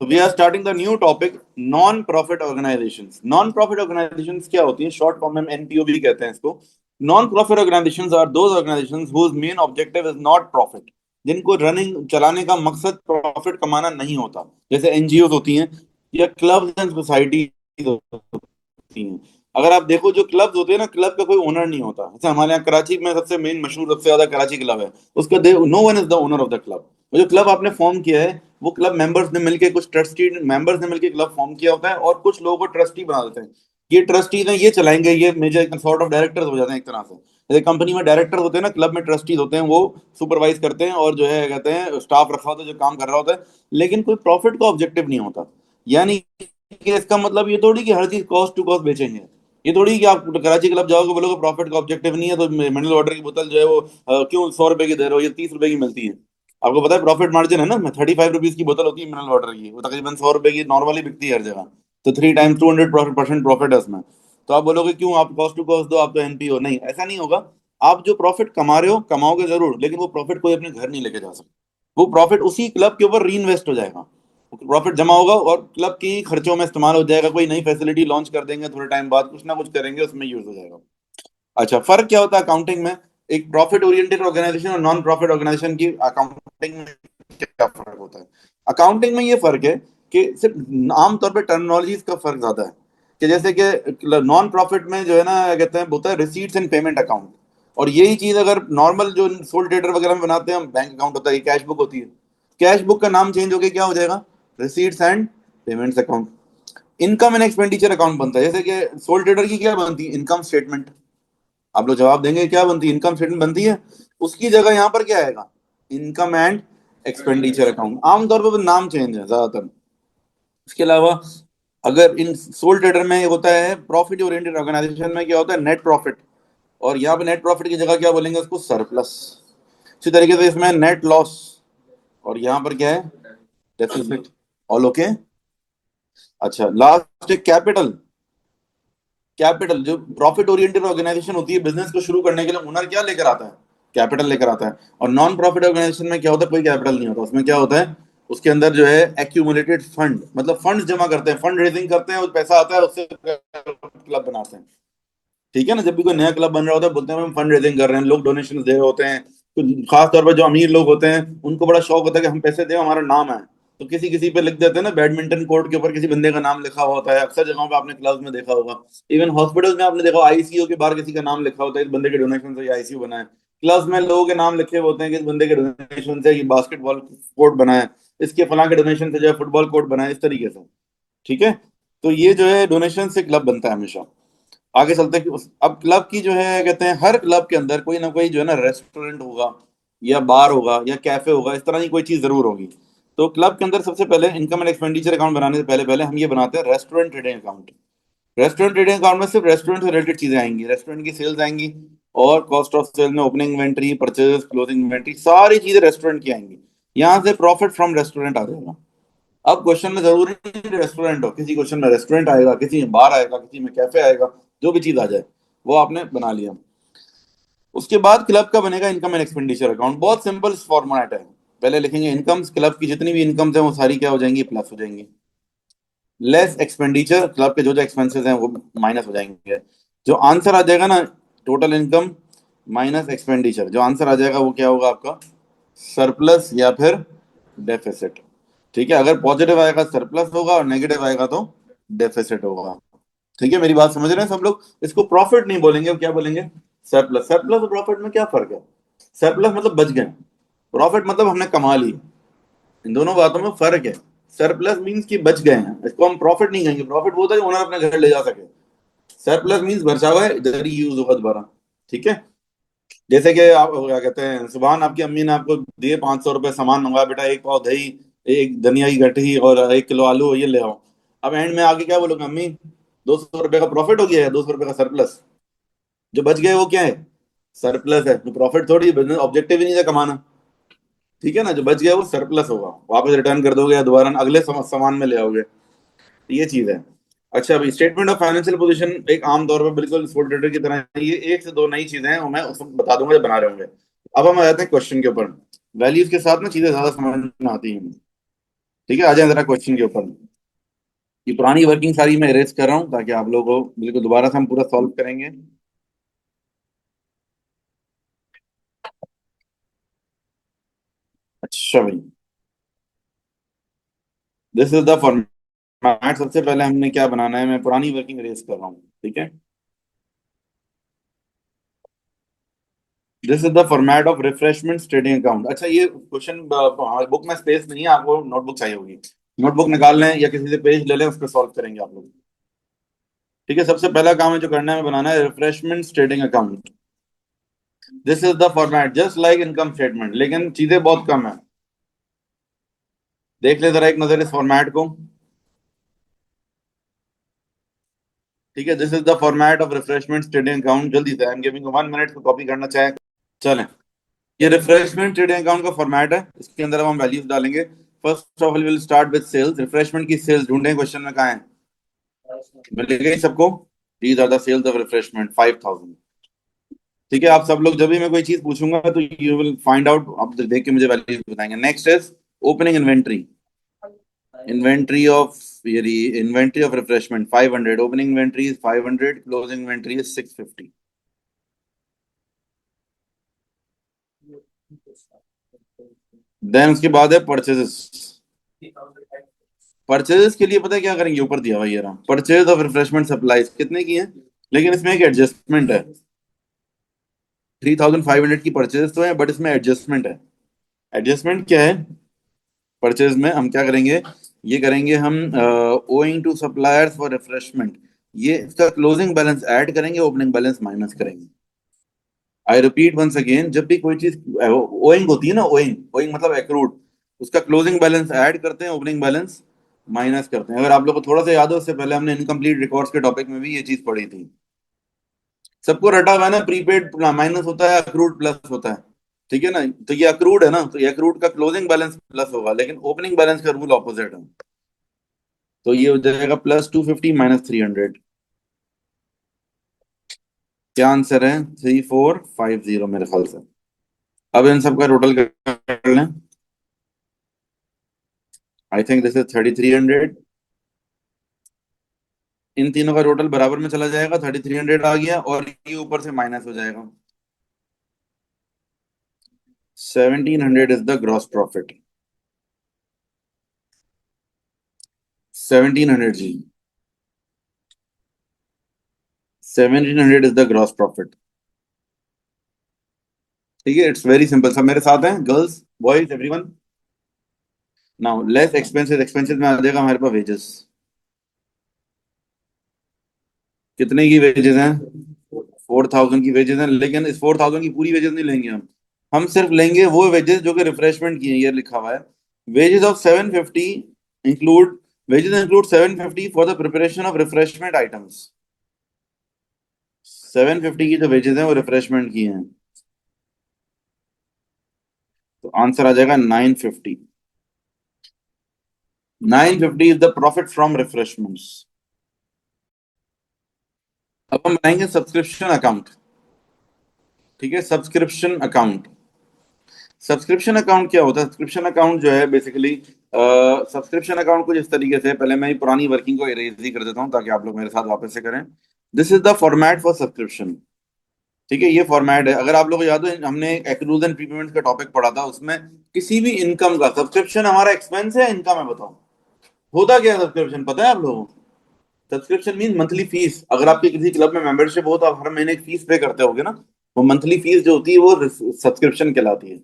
तो we are starting the new topic, non profit organisations. Non profit organisations क्या होती हैं? शॉर्ट फॉर्म में एनपीओ भी कहते हैं इसको। Non profit organisations are those organisations whose main objective is not profit, जिनको रनिंग चलाने का मकसद प्रॉफिट कमाना नहीं होता। जैसे एनजीओ होती हैं या क्लब्स एंड सोसाइटी होती हैं। अगर आप देखो जो क्लब्स होते हैं ना, क्लब का कोई ओनर नहीं होता। जैसे हमारे यहाँ कराची में सबसे मेन मशहूर सबसे ज्यादा कराची क्लब है, उसका no one is the owner of the club. जो क्लब आपने फॉर्म किया है वो क्लब मेंबर्स ने मिलकर, कुछ ट्रस्टी मेंबर्स ने मिलकर क्लब फॉर्म किया होता है और कुछ लोगों को ट्रस्टी बना देते हैं। ये ट्रस्टी ने ये चलाएंगे, ये मेजर सॉर्ट ऑफ डायरेक्टर्स हो जाते हैं एक तरह से। जैसे कंपनी में डायरेक्टर होते हैं ना, क्लब में ट्रस्टीज होते हैं, वो सुपरवाइज करते हैं और जो है कहते हैं स्टाफ रखा होता है जो काम कर रहा होता है। लेकिन कोई प्रॉफिट का ऑब्जेक्टिव नहीं होता। यानी कि इसका मतलब ये थोड़ी कि हर चीज कॉस्ट टू कॉस्ट बेचेंगे। ये थोड़ी कि आप कराची क्लब जाओगे बोलोगे प्रॉफिट का ऑब्जेक्टिव नहीं है तो मिनरल वाटर की बोतल जो है वो क्यों 100 रुपए की दे रहे हो, ये 30 रुपए की मिलती है। आपको पता है प्रॉफिट मार्जिन है ना, 35 रुपीज की बोतल होती है मिनरल वाटर की, वो तकरीबन 100 रुपए की नॉर्मली बिकती है हर जगह। तो 3 टाइम्स 200% प्रॉफिट है उसमें। तो आप बोलोगे क्यों आप कॉस्ट टू कॉस्ट दो, आप तो एनपीओ नहीं, ऐसा नहीं होगा। आप जो प्रॉफिट कमा रहे हो कमाओगे जरूर, लेकिन वो प्रॉफिट कोई अपने घर नहीं लेके जा सकता। वो प्रॉफिट उसी क्लब के ऊपर री इन्वेस्ट हो जाएगा। प्रॉफिट जमा होगा और क्लब की खर्चों में इस्तेमाल हो जाएगा। कोई नई फैसिलिटी लॉन्च कर देंगे थोड़े टाइम बाद, कुछ ना कुछ करेंगे, उसमें यूज हो जाएगा। अच्छा, फर्क क्या होता है अकाउंटिंग में एक प्रॉफिट ओरिएंटेड ऑर्गेनाइजेशन और नॉन प्रॉफिट ऑर्गेनाइजेशन की? अकाउंटिंग में क्या फर्क होता है? अकाउंटिंग में ये फर्क है कि सिर्फ आमतौर पे टर्मिनोलॉजीज का फर्क ज्यादा है। कि जैसे कि नॉन प्रॉफिट में जो है ना कहते हैं होता है रिसीट्स एंड पेमेंट अकाउंट। और यही चीज अगर नॉर्मल जो सोल ट्रेडर वगैरह में बनाते हैं हम, बैंक अकाउंट होता है, कैश बुक होती है। कैश बुक का नाम चेंज होकर क्या हो जाएगा? Receipts and payments account. Income and expenditure account बनता है। जैसे कि सोल ट्रेडर की क्या बनती है? Income statement. आप लोग जवाब देंगे क्या बनती है? इनकम स्टेटमेंट बनती है। उसकी जगह यहां पर क्या आएगा? Income and expenditure account. आमतौर पर नाम चेंज है ज्यादातर। इसके अलावा अगर इन सोल ट्रेडर में होता है प्रॉफिट ओरिएंटेड ऑर्गेनाइजेशन में क्या होता है? Net profit. और यहाँ पे नेट प्रॉफिट की जगह क्या बोलेंगे उसको? सरप्लस। इसी तरीके से इसमें नेट लॉस। और यहाँ पर क्या है? डेफिसिट। All okay. अच्छा, लास्ट है कैपिटल। कैपिटल जो प्रॉफिट ओरिएंटेड ऑर्गेनाइजेशन होती है, बिजनेस को शुरू करने के लिए ओनर क्या लेकर आता है? कैपिटल लेकर आता है। और नॉन प्रॉफिट ऑर्गेनाइजेशन में क्या होता है? कोई कैपिटल नहीं होता। उसमें क्या होता है? उसके अंदर जो है एक्यूमुलेटेड फंड, मतलब फंड जमा करते हैं, फंड रेजिंग करते हैं, और पैसा आता है उससे क्लब बनाते हैं। ठीक है ना, जब भी कोई नया क्लब बन रहा होता है बोलते हैं हम फंड रेजिंग कर रहे हैं, लोग डोनेशन दे रहे होते हैं। तो खास तौर पर जो अमीर लोग होते हैं उनको बड़ा शौक होता है कि हम पैसे दें, हमारा नाम है। तो किसी किसी पे लिख देते हैं ना, बैडमिंटन कोर्ट के ऊपर किसी बंदे का नाम लिखा हुआ होता है, अक्सर जगहों पे आपने क्लब में देखा होगा। इवन हॉस्पिटल में आपने देखा आईसीयू के बाहर किसी का नाम लिखा होता है, इस बंदे के डोनेशन से ये आईसीयू बना है। क्लब्स में लोगों के नाम लिखे होते हैं कि इस बंदे के डोनेशन से ये बास्केटबॉल कोर्ट बना है, इसके फलां के डोनेशन से जो है फुटबॉल कोर्ट बना है, इस तरीके से। ठीक है। तो ये जो है डोनेशन से क्लब बनता है हमेशा। आगे चलते हैं कि अब क्लब की जो है कहते हैं हर क्लब के अंदर कोई ना कोई जो है ना रेस्टोरेंट होगा या बार होगा या कैफे होगा, इस तरह की कोई चीज जरूर होगी। तो क्लब के अंदर सबसे पहले इनकम एंड एक्सपेंडिचर अकाउंट बनाने से पहले पहले हम ये बनाते हैं restaurant trading account. Restaurant trading account में सिर्फ रेस्टोरेंट से रिलेटेड चीजें आएंगी, रेस्टोरेंट की सेल्स आएंगी, और कॉस्ट ऑफ सेल में opening inventory, purchase, closing inventory, सारी चीजें रेस्टोरेंट की आएंगी। यहां से प्रॉफिट फ्रॉम रेस्टोरेंट आ जाएगा। अब क्वेश्चन में जरूरी नहीं रेस्टोरेंट हो, किसी क्वेश्चन में रेस्टोरेंट आएगा, किसी में बार आएगा, किसी में कैफे आएगा, जो भी चीज आ जाए वो आपने बना लिया। उसके बाद क्लब का बनेगा इनकम एंड एक्सपेंडिचर अकाउंट। बहुत सिंपल फॉर्मेट है। पहले लिखेंगे इनकम्स, क्लब की जितनी भी इनकम्स हैं वो सारी क्या हो जाएंगी? प्लस हो जाएंगी। लेस एक्सपेंडिचर, क्लब के जो जो एक्सपेंसेस हैं वो माइनस हो जाएंगे। जो आंसर आ जाएगा ना, टोटल इनकम माइनस एक्सपेंडिचर, जो आंसर आ जाएगा वो क्या होगा आपका? सरप्लस या फिर डेफिसिट। ठीक है, अगर पॉजिटिव आएगा सरप्लस होगा और नेगेटिव आएगा तो डेफिसिट होगा। ठीक है, मेरी बात समझ रहे हैं सब लोग? इसको प्रॉफिट नहीं बोलेंगे, क्या बोलेंगे? सरप्लस। सरप्लस और प्रॉफिट में क्या फर्क है? सरप्लस मतलब बच गए, प्रॉफिट मतलब हमने कमा ली। इन दोनों बातों में फर्क है। सरप्लस मींस कि बच गए हैं, इसको हम प्रॉफिट नहीं कहेंगे। प्रॉफिट वो होता है जो ओनर अपने घर ले जा सके। सरप्लस मींस बचा हुआ है, इधर ही यूज होगा दोबारा। ठीक है। जैसे कि आप क्या कहते हैं, सुबह आपकी अम्मी ने आपको दिए 500 रुपए, सामान मंगवाया, बेटा एक पाव दही, एक धनिया की गठरी और 1 किलो आलू, ये ले आओ। अब एंड में आके क्या बोलोगे? अम्मी 200 रुपए का प्रॉफिट हो गया है, 200 रुपए का सरप्लस। जो बच गए वो क्या है? सरप्लस है। तो प्रॉफिट थोड़ी, बिजनेस ऑब्जेक्टिव ही नहीं था कमाना। ठीक है ना, जो बच गया वो सरप्लस होगा, वापस रिटर्न कर दोगे या दोबारा अगले सामान में ले आओगे। तो ये चीज है। अच्छा, अभी स्टेटमेंट ऑफ फाइनेंशियल पोजीशन एक आम तौर पर बिल्कुल फुल ट्रेडर की तरह है। ये एक से दो नई चीजें हैं, वो मैं उसको बता दूंगा जब बना रहे होंगे। अब हम आ जाते हैं क्वेश्चन के ऊपर। वैल्यूज के साथ ना चीजें ज्यादा समझ में आती हैं। ठीक है, आ जाए जरा क्वेश्चन के ऊपर। ये पुरानी वर्किंग सारी मैं इरेज कर रहा हूँ ताकि आप लोगों को बिल्कुल दोबारा से हम पूरा सॉल्व करेंगे। अच्छा भाई, दिस इज द फॉर्मेट। सबसे पहले हमने क्या बनाना है, मैं पुरानी वर्किंग इरेज कर रहा हूँ, ठीक है। This is the format of refreshment trading account. अच्छा, ये क्वेश्चन हमारी बुक में स्पेस नहीं है, आपको नोटबुक चाहिए होगी। नोटबुक निकाल लें या किसी से पेज ले लें, उस पर सॉल्व करेंगे आप लोग। ठीक है, सबसे पहला काम है जो करना है, बनाना है refreshment trading account. This is the format just like income statement, लेकिन चीजें बहुत कम है। देख ले जरा एक नजर इस फॉर्मेट को। ठीक है, this is the format of refreshment trading account. जल्दी से, आई एम गिविंग 1 मिनट को कॉपी करना चाहे। चलें, ये रिफ्रेशमेंट ट्रेडिंग अकाउंट का फॉर्मेट है। इसके अंदर अब हम वैल्यूज डालेंगे। First of all will start with sales. Refreshment की सेल्स ढूंढें, क्वेश्चन में कहाँ है, मिल गई सबको। These are the sales of refreshment 5000। ठीक है, आप सब लोग जब भी मैं कोई चीज पूछूंगा तो यू विल फाइंड आउट, आप देख के मुझे वैल्यूज बताएंगे। Next is opening inventory. Inventory of, ये inventory of refreshment 500, opening inventory is 500, closing inventory is 650। Then उसके बाद है परचेजेस। परचेजेस के लिए पता है क्या करेंगे, ऊपर दिया हुआ ये रहा, परचेज ऑफ रिफ्रेशमेंट सप्लाईज कितने की है, लेकिन इसमें एक एडजस्टमेंट है। 3500 की परचेज तो है, बट इसमें एडजस्टमेंट है। एडजस्टमेंट क्या है, परचेज में हम क्या करेंगे, ये करेंगे हम owing to suppliers for refreshment, ये इसका क्लोजिंग बैलेंस ऐड करेंगे, ओपनिंग बैलेंस माइनस करेंगे। आई रिपीट वंस अगेन, जब भी कोई चीज ओइंग होती है ना, ओइंग ओइंग मतलब एक्रूड, उसका क्लोजिंग बैलेंस ऐड करते हैं, ओपनिंग बैलेंस माइनस करते हैं। अगर आप लोग को थोड़ा सा याद हो, उससे पहले हमने इनकम्प्लीट रिकॉर्ड्स के टॉपिक में भी ये चीज पढ़ी थी। सबको रटा हुआ है ना, प्रीपेड माइनस होता है, अक्रूड प्लस होता है। ठीक है ना, तो ये अक्रूड है ना, तो ये अक्रूड का क्लोजिंग बैलेंस प्लस होगा, लेकिन ओपनिंग बैलेंस का रूल ऑपोजिट है। तो ये हो जाएगा +250 -300। क्या आंसर है, 3450 मेरे ख्याल से। अब इन सबका टोटल कर लें। I think this is 3300। इन तीनों का टोटल बराबर में चला जाएगा, 3300 आ गया, और ये ऊपर से माइनस हो जाएगा। 1700 इज द ग्रॉस प्रॉफिट। 1700 जी, 1700 इज द ग्रॉस प्रॉफिट। ठीक है, इट्स वेरी सिंपल। सब मेरे साथ हैं, girls boys everyone. Now less expenses, expenses में आ जाएगा हमारे पास वेजेस। कितने की वेजेस हैं, 4000 की वेजेस हैं, लेकिन इस 4000 की पूरी वेजेस नहीं लेंगे हम सिर्फ लेंगे वो वेजेस जो कि रिफ्रेशमेंट की है, ये लिखा हुआ है। Wages of 750 include, wages include 750 for the preparation of refreshment items. 750 की जो वेजेस हैं वो रिफ्रेशमेंट की हैं, तो आंसर आ जाएगा 950। 950 is the profit from refreshments. अब हम बनाएंगे सब्सक्रिप्शन अकाउंट। ठीक है, सब्सक्रिप्शन अकाउंट। सब्सक्रिप्शन अकाउंट क्या होता है, सब्सक्रिप्शन अकाउंट जो है बेसिकली, सब्सक्रिप्शन अकाउंट कुछ इस तरीके से, पहले मैं ही पुरानी वर्किंग को इरेज ही कर देता हूँ ताकि आप लोग मेरे साथ वापस से करें। This is the format for subscription. ठीक है, ये फॉर्मेट है। अगर आप लोग को याद हो, हमने एक्रूज एंड प्रीपेमेंट का टॉपिक पढ़ा था, उसमें किसी भी इनकम का सब्सक्रिप्शन हमारा एक्सपेंस है, इनकम है, बताओ होता क्या है सब्सक्रिप्शन, पता है आप लोगों को। Subscription mean monthly fees. अगर आपकी किसी क्लब में मेंबरशिप हो तो आप हर महीने एक फीस पे करते होगे ना, वो मंथली फीस जो होती है वो सब्सक्रिप्शन कहलाती है।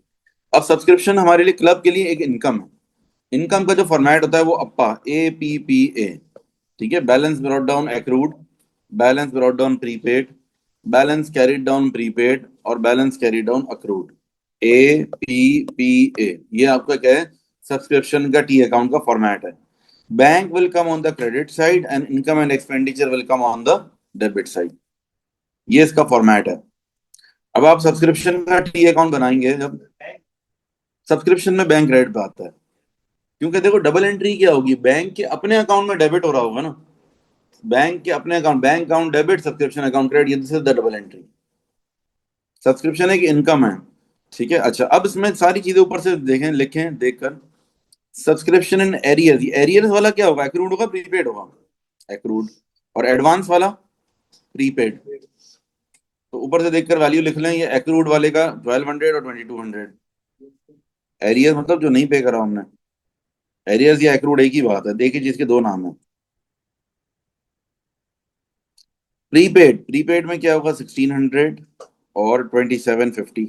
अब सब्सक्रिप्शन हमारे लिए, क्लब के लिए एक इनकम है। इनकम का जो फॉर्मेट होता है वो अप्पा, APPA। ठीक है, balance brought down accrued, balance brought down prepaid, balance carried down prepaid, और balance carry down accrued. APPA, ये आपका क्या है, सब्सक्रिप्शन का टी अकाउंट का फॉर्मेट है। Bank will come on the credit side and income and expenditure will come on the debit side. ये इसका फॉर्मेट है। अब आप सब्सक्रिप्शन का टी अकाउंट बनाएंगे, जब सब्सक्रिप्शन में बैंक क्रेडिट पे आता है, क्योंकि देखो डबल एंट्री क्या होगी, बैंक के अपने अकाउंट में डेबिट हो रहा होगा ना, बैंक के अपने account, bank account debit, subscription account credit, this is the double entry. Subscription एक इनकम है। ठीक है, अच्छा अब इसमें सारी चीजें ऊपर से देखें, लिखें देखकर। सब्सक्रिप्शन इन एरियर्स, एरियर्स वाला क्या होगा? एक्रूड होगा, प्रीपेड होगा? एक्रूड। और एडवांस वाला प्रीपेड। तो ऊपर से देखकर वैल्यू लिख लें, ये एक्रूड वाले का 1200 और 2200। एरियर मतलब जो नहीं पे करा हमने। एरियर्स या एक्रूड एक ही बात है, देखिए चीज के दो नाम है। प्रीपेड, प्रीपेड में क्या होगा? 1600 और 2750।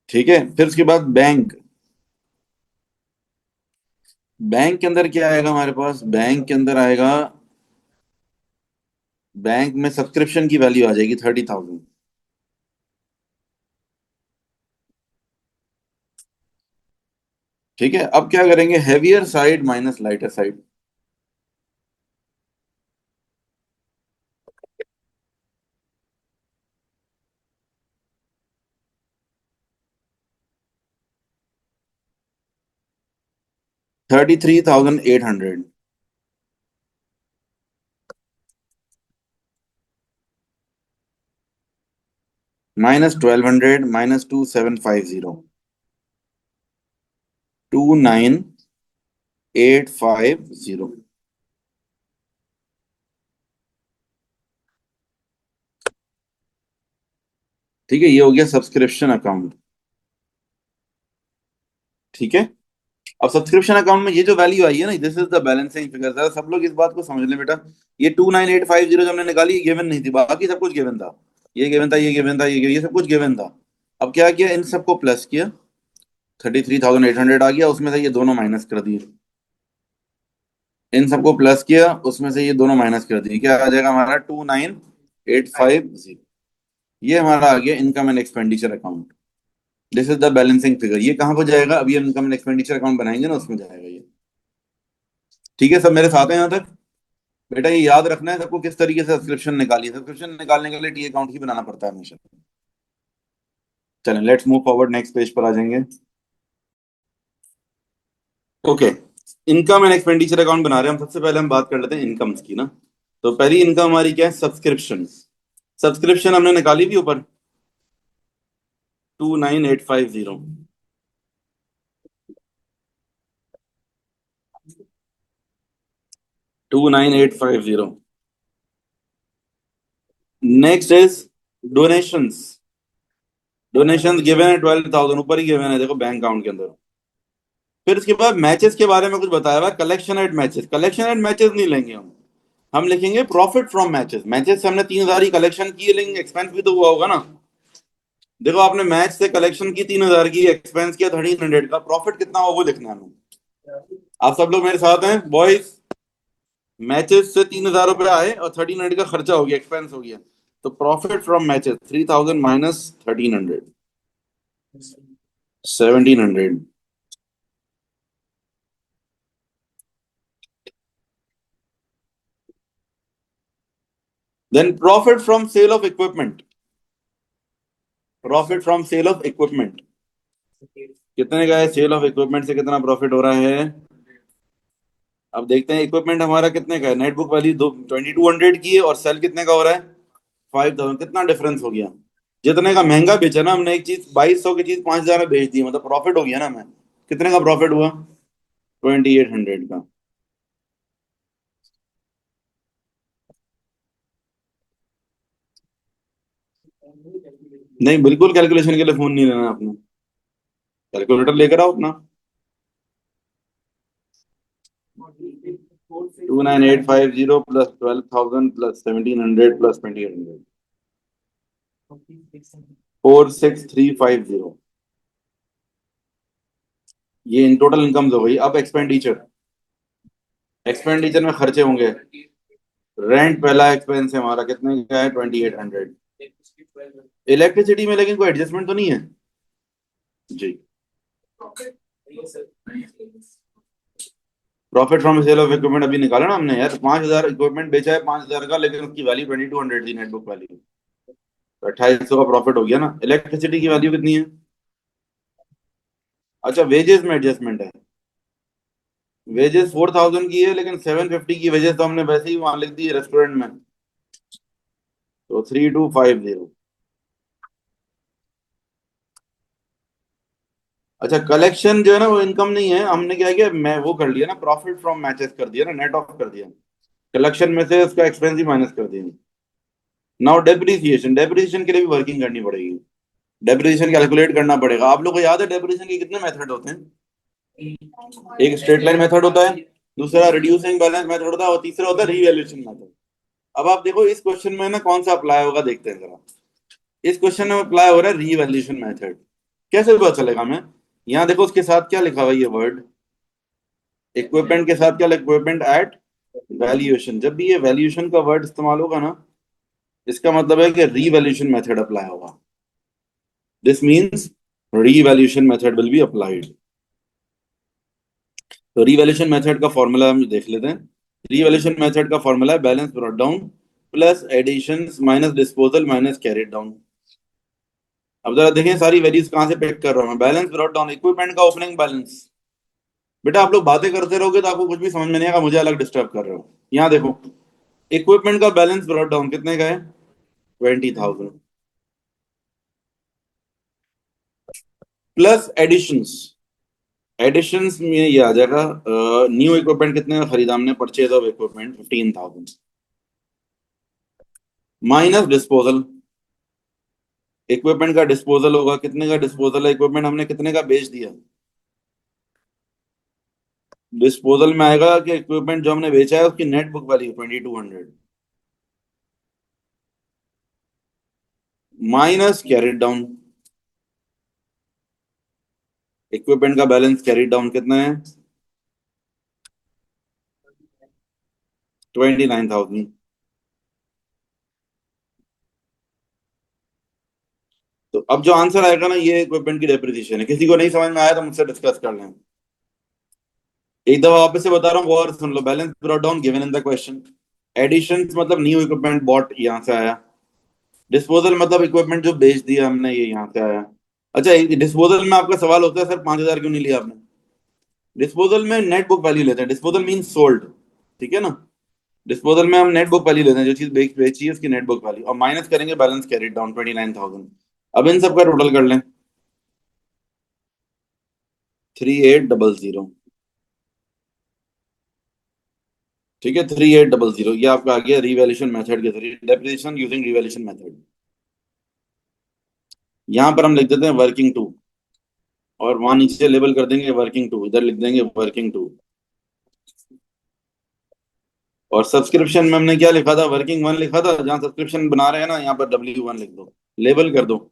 ठीक है, फिर उसके बाद बैंक। बैंक के अंदर क्या आएगा हमारे पास? बैंक के अंदर आएगा, बैंक में सब्सक्रिप्शन की वैल्यू आ जाएगी 30,000। ठीक है, अब क्या करेंगे? Heavier side minus lighter side. 33,800 minus 1200 minus 2750, 29,850। ठीक है, ये हो गया सब्सक्रिप्शन अकाउंट। ठीक है, अब सब्सक्रिप्शन अकाउंट में ये जो वैल्यू आई है ना, this is the balancing figure. जरा सब लोग इस बात को समझ लें बेटा। ये 29,850 जो हमने निकाली, ये गिवन नहीं थी, बाकी सब कुछ गिवन था। ये गिवन था, ये गिवन था, ये सब कुछ गिवन था। अब क्या किया? इन सबको प्लस किया, 33,800 आ गया, उसमें से ये दोनों माइनस कर दिए। इन सबको प्लस किया, उसमें से ये दोनों माइनस कर दिए, क्या आ जाएगा हमारा? 29,850। ये हमारा आ गया income and expenditure account. This is the balancing figure. ये कहाँ को जाएगा? अभी हम इनकम एंड एक्सपेंडिचर अकाउंट बनाएंगे ना, उसमें जाएगा ये। ठीक है, सब मेरे साथ हैं यहाँ तक? बेटा ये याद रखना है सबको, किस तरीके से सब्सक्रिप्शन निकाली है। सब्सक्रिप्शन निकालने के लिए टी अकाउंट ही बनाना पड़ता है हमेशा। चलें, let's move forward, next page पर आ जाएंगे। Okay, income and expenditure account बना रहे हैं हम। सबसे पहले हम बात कर लेते हैं इनकम्स की ना। तो पहली इनकम हमारी क्या है? सब्सक्रिप्शन। सब्सक्रिप्शन हमने निकाली भी ऊपर, 29,850। 29,850। Next is donations. Donations given है 12,000, ऊपर ही गिवन है देखो बैंक अकाउंट के अंदर। फिर उसके बाद मैचेस के बारे में कुछ बताया हुआ, collection at matches. Collection at matches नहीं लेंगे हम लिखेंगे प्रॉफिट फ्रॉम मैचेस। मैचेस से हमने 3,000 ही कलेक्शन की है, लेकिन एक्सपेंस भी तो हुआ होगा ना। देखो, आपने मैच से कलेक्शन की 3,000 की, एक्सपेंस किया 1300 का, प्रॉफिट कितना हुआ वो लिखना है हमें। आप सब लोग मेरे साथ हैं बॉयज? मैचेस से 3,000 रुपये आए और 1300 का खर्चा हो गया, एक्सपेंस हो गया। तो profit from matches 3,000 minus 1300, 1,700। Then profit from sale of equipment. Profit from sale of equipment कितने का है? सेल ऑफ इक्विपमेंट से कितना प्रॉफिट हो रहा है? अब देखते हैं इक्विपमेंट हमारा कितने का है। नेटबुक वैल्यू दो 2,200 की है, और सेल कितने का हो रहा है? 5,000। कितना डिफरेंस हो गया? जितने का महंगा बेचा ना हमने, एक चीज 2,200 की चीज 5,000 में बेच दी, मतलब प्रॉफिट हो गया ना हमें। कितने का प्रॉफिट हुआ? 2,800 का। नहीं, बिल्कुल कैलकुलेशन के लिए फोन नहीं लेना आपने, कैलकुलेटर लेकर आओ अपना। 29,850 प्लस 12,000 प्लस 1,700 प्लस 2,800, 46,350। ये इन टोटल इनकम हो गई। अब एक्सपेंडिचर। एक्सपेंडिचर में खर्चे होंगे। रेंट पहला एक्सपेंस है हमारा, कितने का है? 2,800। इलेक्ट्रिसिटी में लेकिन कोई एडजस्टमेंट तो नहीं है जी? Profit from sale of equipment अभी निकाला ना हमने यार, 5,000 इक्विपमेंट बेचा है 5,000 का, लेकिन उसकी वैल्यू 2,200 थी नेटबुक वैल्यू। तो 2,800 का प्रॉफिट हो गया ना। इलेक्ट्रिसिटी की वैल्यू कितनी है? अच्छा, वेजेस में एडजस्टमेंट है। वेजेस 4,000 की है, लेकिन 750 की वेजेस तो हमने वैसे ही वहां लिख दी है रेस्टोरेंट में। तो 3,250। अच्छा, कलेक्शन जो है ना वो इनकम नहीं है, हमने क्या किया, मैं वो कर लिया ना, प्रॉफिट फ्रॉम मैचेस कर दिया ना, नेट ऑफ कर दिया, कलेक्शन में से उसका एक्सपेंस ही माइनस कर दिया। नाउ डेप्रिसिएशन, डेप्रिसिएशन के लिए भी वर्किंग करनी पड़ेगी, डेप्रिसिएशन कैलकुलेट करना पड़ेगा। आप लोग को याद है डेप्रिसिएशन के कितने मेथड होते हैं? एक स्ट्रेट लाइन मेथड होता है, दूसरा रिड्यूसिंग बैलेंस मेथड होता है, और तीसरा होता है रीवैल्यूएशन मेथड। अब आप देखो इस क्वेश्चन में ना कौन सा अप्लाई होगा, देखते हैं जरा। इस क्वेश्चन में अप्लाई हो रहा है रीवैल्यूएशन मेथड। कैसे पता चलेगा हमें? यहाँ देखो उसके साथ क्या लिखा हुआ है, ये वर्ड इक्विपमेंट के साथ क्या, इक्विपमेंट एट वैल्यूएशन। जब भी ये वैल्यूएशन का वर्ड इस्तेमाल होगा ना, इसका मतलब है कि रीवैल्यूएशन मेथड अप्लाई होगा। This means revaluation method will be applied. तो रीवैल्यूएशन मेथड का फॉर्मूला हम देख लेते हैं। रीवैल्यूएशन मेथड का फॉर्मूला है balance brought down plus additions minus disposal minus carried down. अब जरा देखें सारी वैल्यूज कहां से पिक कर रहा हूं मैं। बैलेंस ब्रॉट डाउन, इक्विपमेंट का ओपनिंग बैलेंस। बेटा आप लोग बातें करते रहोगे तो आपको कुछ भी समझ में नहीं आएगा, मुझे अलग डिस्टर्ब कर रहे हो। यहाँ देखो, इक्विपमेंट का बैलेंस ब्रॉट डाउन कितने का है? 20,000 प्लस एडिशंस। एडिशंस में ये आ जाएगा, न्यू इक्विपमेंट कितने का खरीदा हमने, purchase of equipment 15,000 minus disposal. Equipment का डिस्पोजल होगा, कितने का डिस्पोजल है, इक्विपमेंट हमने कितने का बेच दिया। डिस्पोजल में आएगा कि इक्विपमेंट जो हमने बेचा है उसकी net book value 2200 minus carried down. Equipment का बैलेंस कैरिड डाउन कितना है? 29,000। तो अब जो आंसर आएगा ना, ये इक्विपमेंट की डेप्रिसिएशन है। किसी को नहीं समझ में आया तो मुझसे डिस्कस कर लें। एक दफा वापस से बता रहा हूँ, वो और सुन लो। Balance brought down given in the question. Addition मतलब न्यू इक्विपमेंट बॉट, यहाँ से आया। डिस्पोजल मतलब इक्विपमेंट जो बेच दिया हमने, ये यहाँ से आया। अच्छा, डिस्पोजल में आपका सवाल होता है सर 5,000 क्यों नहीं लिया आपने? डिस्पोजल में नेट बुक वैल्यू लेते हैं, डिस्पोजल मीन सोल्ड। ठीक है ना? डिस्पोजल में हम नेट बुक वैल्यू लेते हैं, जो चीज बेची है उसकी नेट बुक वैल्यू, और माइनस करेंगे बैलेंस कैरिड डाउन 29,000। अब इन सबका टोटल कर लें। 3800। ठीक है, 3800 ये आपका आ गया रिवैल्यूएशन मेथड के जरिए, डेप्रिसिएशन यूजिंग रिवैल्यूएशन मेथड। यहाँ पर हम लिख देते हैं वर्किंग टू, और वहां नीचे लेबल कर देंगे वर्किंग टू, इधर लिख देंगे वर्किंग टू। और सब्सक्रिप्शन में हमने क्या लिखा था, वर्किंग वन लिखा था। जहाँ सब्सक्रिप्शन बना रहे हैं ना, यहाँ पर W1 लिख दो, लेबल कर दो।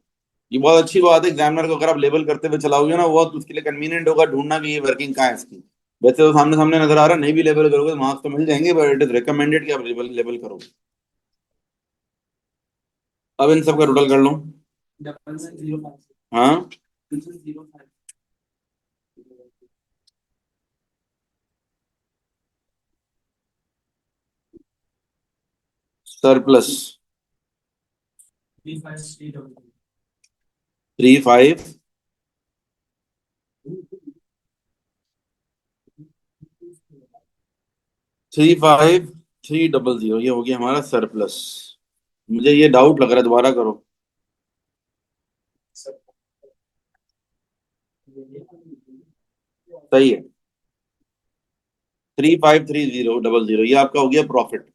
ये बहुत अच्छी बात है, एग्जामिनर को अगर आप लेबल करते हुए चलाओगे ना, बहुत उसके लिए कन्वीनियंट होगा ढूंढना कि ये वर्किंग कहाँ है इसकी। वैसे तो सामने सामने नजर आ रहा है, नहीं भी लेबल करोगे तो मार्क्स तो मिल जाएंगे, बट इट इज रिकमेंडेड कि आप लेबल लेबल करो। अब इन सब का टोटल कर लो। हाँ, सरप्लस 35,350, ये हो गया हमारा सरप्लस। मुझे ये डाउट लग रहा है, दोबारा करो। सही है, 35,300 ये आपका हो गया प्रॉफिट,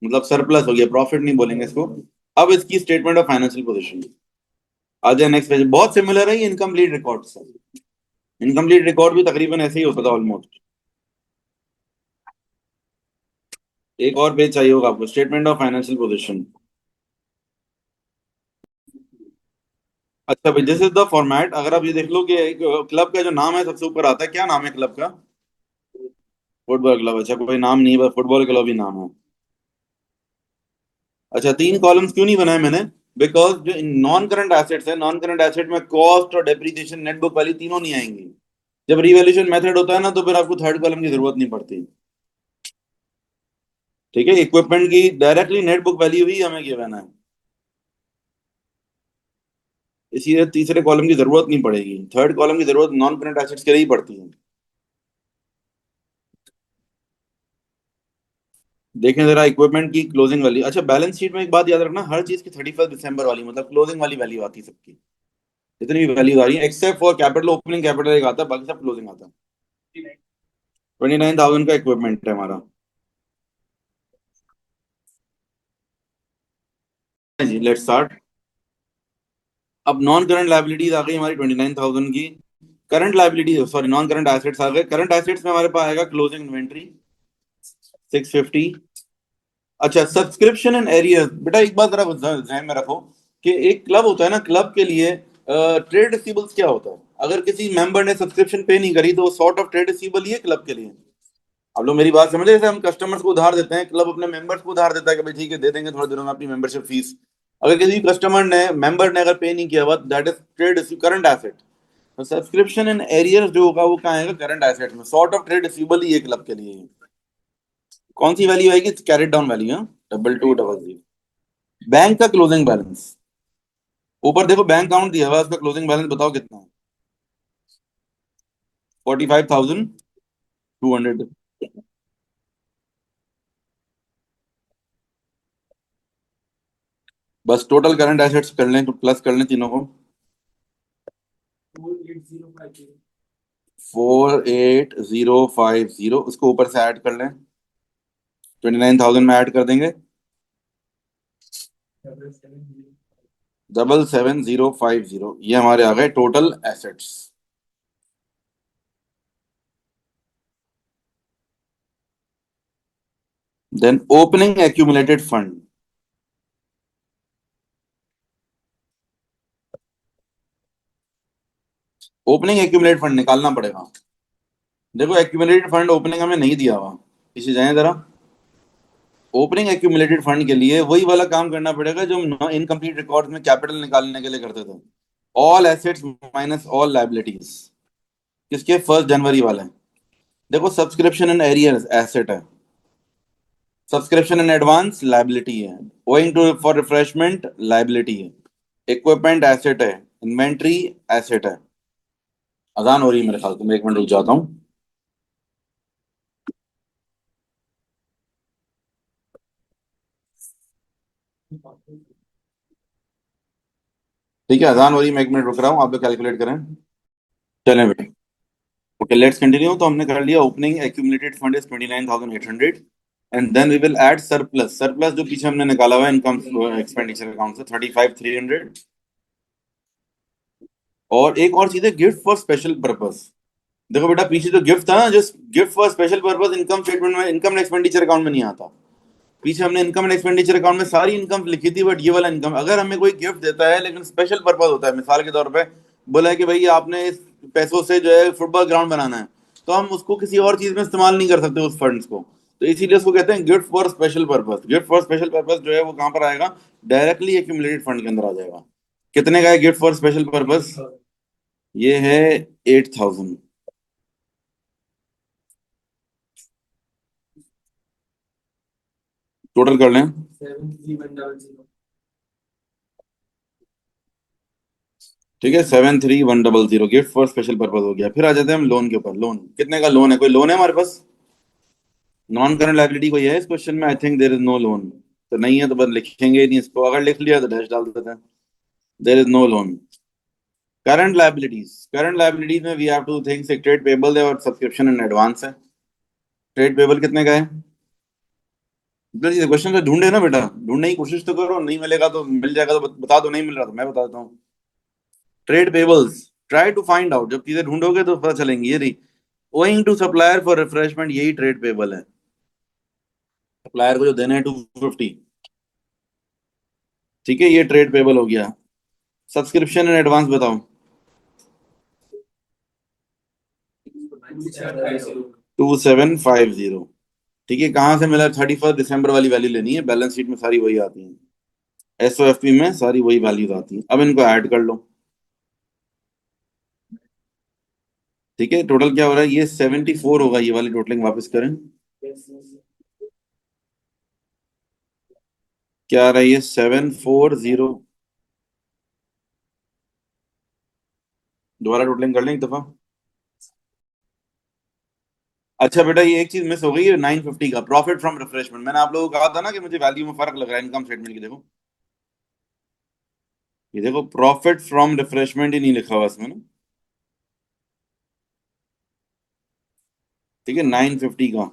मतलब सरप्लस हो गया, प्रॉफिट नहीं बोलेंगे इसको। अब इसकी स्टेटमेंट ऑफ फाइनेंशियल पोजीशन आ जाए नेक्स्ट पेज। बहुत सिमिलर है ये इनकम्प्लीट रिकॉर्ड से। इनकम्प्लीट रिकॉर्ड भी तकरीबन ऐसे ही होता था ऑलमोस्ट। एक और पेज चाहिए होगा आपको, स्टेटमेंट ऑफ फाइनेंशियल पोजीशन। अच्छा भाई, दिस इज द फॉर्मेट। अगर आप ये देख लो कि एक क्लब का जो नाम है सबसे ऊपर आता है, क्या नाम है क्लब का? Football club. अच्छा, कोई नाम नहीं, बस फुटबॉल क्लब ही नाम है। अच्छा, तीन कॉलम्स क्यों नहीं बनाए मैंने? बिकॉज जो नॉन करंट एसेट्स है, नॉन करंट एसेट में कॉस्ट और डेप्रिसिएशन नेट बुक वैल्यू तीनों नहीं आएंगी। जब रिवैल्यूएशन मेथड होता है ना, तो फिर आपको थर्ड कॉलम की जरूरत नहीं पड़ती। ठीक है, इक्विपमेंट की डायरेक्टली नेट बुक वैल्यू ही हमें गिवन है, इसीलिए तीसरे कॉलम की जरूरत नहीं पड़ेगी। थर्ड कॉलम की जरूरत नॉन करंट एसेट्स के लिए ही पड़ती है। देखें जरा इक्विपमेंट की क्लोजिंग वैल्यू। अच्छा, बैलेंस शीट में एक बात याद रखना, हर चीज की 31 दिसंबर वाली, मतलब क्लोजिंग वाली वैल्यू आती है सबकी। जितनी भी वैल्यूज आ रही है except for capital, opening capital एक आता है, बाकी सब क्लोजिंग आता है। 29,000 का इक्विपमेंट है हमारा। जी लेट्स स्टार्ट। अब नॉन करंट लाइबिलिटीज आ गई हमारी 29,000 की। Current liability, sorry, non current assets आ गए। करंट एसेट्स में हमारे पास आएगा क्लोजिंग इन्वेंट्री 650। अच्छा, सब्सक्रिप्शन एंड एरियर, बेटा एक बात जरा ध्यान में रखो कि एक क्लब होता है ना, क्लब के लिए ट्रेड रिसीबल्स क्या होता है? अगर किसी मेंबर ने सब्सक्रिप्शन पे नहीं करी तो सॉर्ट ऑफ ट्रेड रिसीबल ही है क्लब के लिए। आप लोग मेरी बात समझे? जैसे हम कस्टमर्स को उधार देते हैं, क्लब अपने मेंबर्स को उधार देता है कि भाई ठीक है दे देंगे थोड़े दिनों में अपनी मेंबरशिप फीस। अगर किसी कस्टमर ने, मेंबर ने अगर पे नहीं किया हुआ, that is trade current asset. तो सब्सक्रिप्शन एंड एरियर जो होगा वो कहाँ आएगा? करंट एसेट में। सॉर्ट ऑफ ट्रेड रिसीबल ही है क्लब के लिए। कौन सी वैल्यू आएगी? कैरेट डाउन वैल्यू है। 2200। बैंक का क्लोजिंग बैलेंस, ऊपर देखो बैंक अकाउंट दिया हुआ है, उसका क्लोजिंग बैलेंस बताओ कितना है? 45,200। बस टोटल करंट एसेट्स कर लें तो प्लस कर लें तीनों को। 48,050, उसको ऊपर से ऐड कर लें। 29,000 में ऐड कर देंगे। 77,050, ये हमारे आ गए total assets. Then opening accumulated fund. Opening accumulated fund निकालना पड़ेगा। देखो एक्यूमुलेटेड फंड ओपनिंग हमें नहीं दिया हुआ, इसे जाए जरा। ओपनिंग एक्यूमुलेटेड फंड के लिए वही वाला काम करना पड़ेगा जो हम इनकम्प्लीट रिकॉर्ड में कैपिटल निकालने के लिए करते थे। All assets minus all liabilities. किसके? 1 जनवरी वाले। देखो सब्सक्रिप्शन एंड एरियर्स एसेट है, सब्सक्रिप्शन एंड एडवांस लाइबिलिटी है, owing to for refreshment liability है, इक्विपमेंट एसेट है, इन्वेंट्री एसेट है। अजान हो रही है मेरे ख्याल से, मैं 1 मिनट रुक जाता हूँ। ठीक है, अजान हो रही है, मैं 1 मिनट रुक रहा हूँ, आप लोग कैलकुलेट करें। चलें बेटा। Okay let's continue. तो हमने कर लिया opening accumulated fund is 29,800, and then we will add surplus. Surplus जो पीछे हमने निकाला हुआ है इनकम एक्सपेंडिचर अकाउंट से, 35,300। और एक और चीज है, गिफ्ट फॉर स्पेशल पर्पस। देखो बेटा पीछे जो गिफ्ट था ना, जो gift for special purpose income statement में, इनकम एंड एक्सपेंडिचर अकाउंट में नहीं आता। पीछे हमने इनकम एंड एक्सपेंडिचर अकाउंट में सारी इनकम लिखी थी, बट ये वाला इनकम अगर हमें कोई गिफ्ट देता है लेकिन स्पेशल पर्पस होता है, मिसाल के तौर पे बोला है कि भाई आपने इस पैसों से जो है फुटबॉल ग्राउंड बनाना है, तो हम उसको किसी और चीज में इस्तेमाल नहीं कर सकते उस फंड्स को। तो इसीलिए उसको कहते हैं gift for special purpose. Gift for special purpose जो है वो कहाँ पर आएगा? डायरेक्टली एक्यूमुलेटेड फंड के अंदर आ जाएगा। कितने का है गिफ्ट फॉर स्पेशल पर्पस? ये है 8,000। टोटल कर लें। ठीक है, 73,100 गिफ्ट फॉर स्पेशल पर्पज हो गया। फिर आ जाते हैं हम लोन के ऊपर। लोन कितने का लोन है? कोई लोन है हमारे पास? नॉन करंट लाइबिलिटी कोई है इस क्वेश्चन में? I think there is no loan. तो नहीं है तो बस लिखेंगे ही नहीं इसको, अगर लिख लिया तो डैश डाल देते हैं। There is no loan. Current liabilities, current liabilities में वी हैव टू थिंग्स, एक ट्रेड पेबल है और सब्सक्रिप्शन एंड एडवांस है। ट्रेड पेबल कितने का है? क्वेश्चन तो ढूंढे ना बेटा, ढूंढने की कोशिश तो करो, नहीं मिलेगा तो मिल जाएगा तो बता दो, नहीं मिल रहा तो मैं बता देता हूँ। Trade payables, try to find out, जब चीजें ढूंढोगे तो पता चलेंगी। ये रही, owing to supplier for refreshment, यही ट्रेड पेबल है। सप्लायर को जो देना है 250। ठीक है, ये ट्रेड पेबल हो गया। सब्सक्रिप्शन एंड एडवांस बताओ। 2750। ठीक है, कहाँ से मिला? 31 दिसंबर वाली वैल्यू लेनी है, बैलेंस शीट में सारी वही आती है, एसओएफपी में सारी वही वैल्यूज आती हैं। अब इनको ऐड कर लो। ठीक है, टोटल क्या हो रहा है? ये 74 होगा, ये वाली टोटलिंग वापस करें। क्या आ रहा है? ये 740। दोबारा टोटलिंग कर लें एक दफा। अच्छा बेटा, ये एक चीज मिस हो गई है, 950 का प्रॉफिट फ्रॉम रिफ्रेशमेंट। मैंने आप लोगों को कहा था ना कि मुझे वैल्यू में फर्क लग रहा है इनकम स्टेटमेंट की। देखो ये देखो प्रॉफिट फ्रॉम रिफ्रेशमेंट ही नहीं लिखा हुआ इसमें ना। ठीक है, 950 का।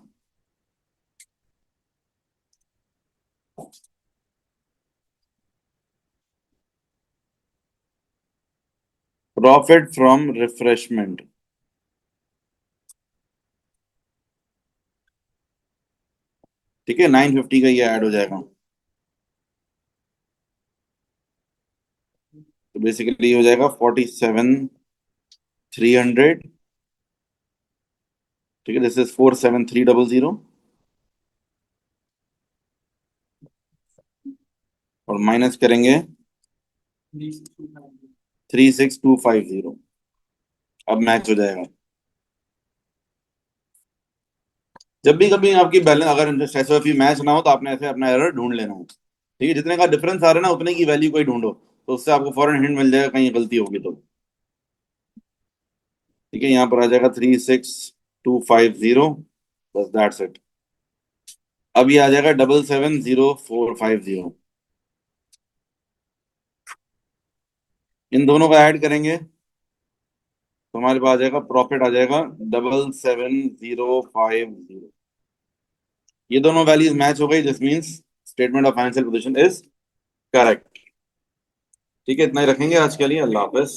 Profit from refreshment. ठीक है, 950 का ये ऐड हो जाएगा। तो बेसिकली हो जाएगा 47,300। ठीक है, दिस इज 47300। और माइनस करेंगे 36250। अब मैच हो जाएगा। जब भी कभी आपकी बैलेंस अगर एसओपी मैच ना हो तो आपने ऐसे अपना एरर ढूंढ लेना है। ठीक है, जितने का डिफरेंस आ रहा है ना उतने की वैल्यू को ही ढूंढो, तो उससे आपको फॉरन हिंट मिल जाएगा कहीं गलती होगी तो। ठीक है, यहाँ पर आ जाएगा 36250। बस दैट्स इट। अब ये आ जाएगा 770450। इन दोनों का ऐड करेंगे तो हमारे पास आ जाएगा, प्रॉफिट आ जाएगा 77050। ये दोनों वैल्यूज मैच हो गई, this means statement of financial position is correct. ठीक है, इतना ही रखेंगे आज के लिए। अल्लाह हाफिज।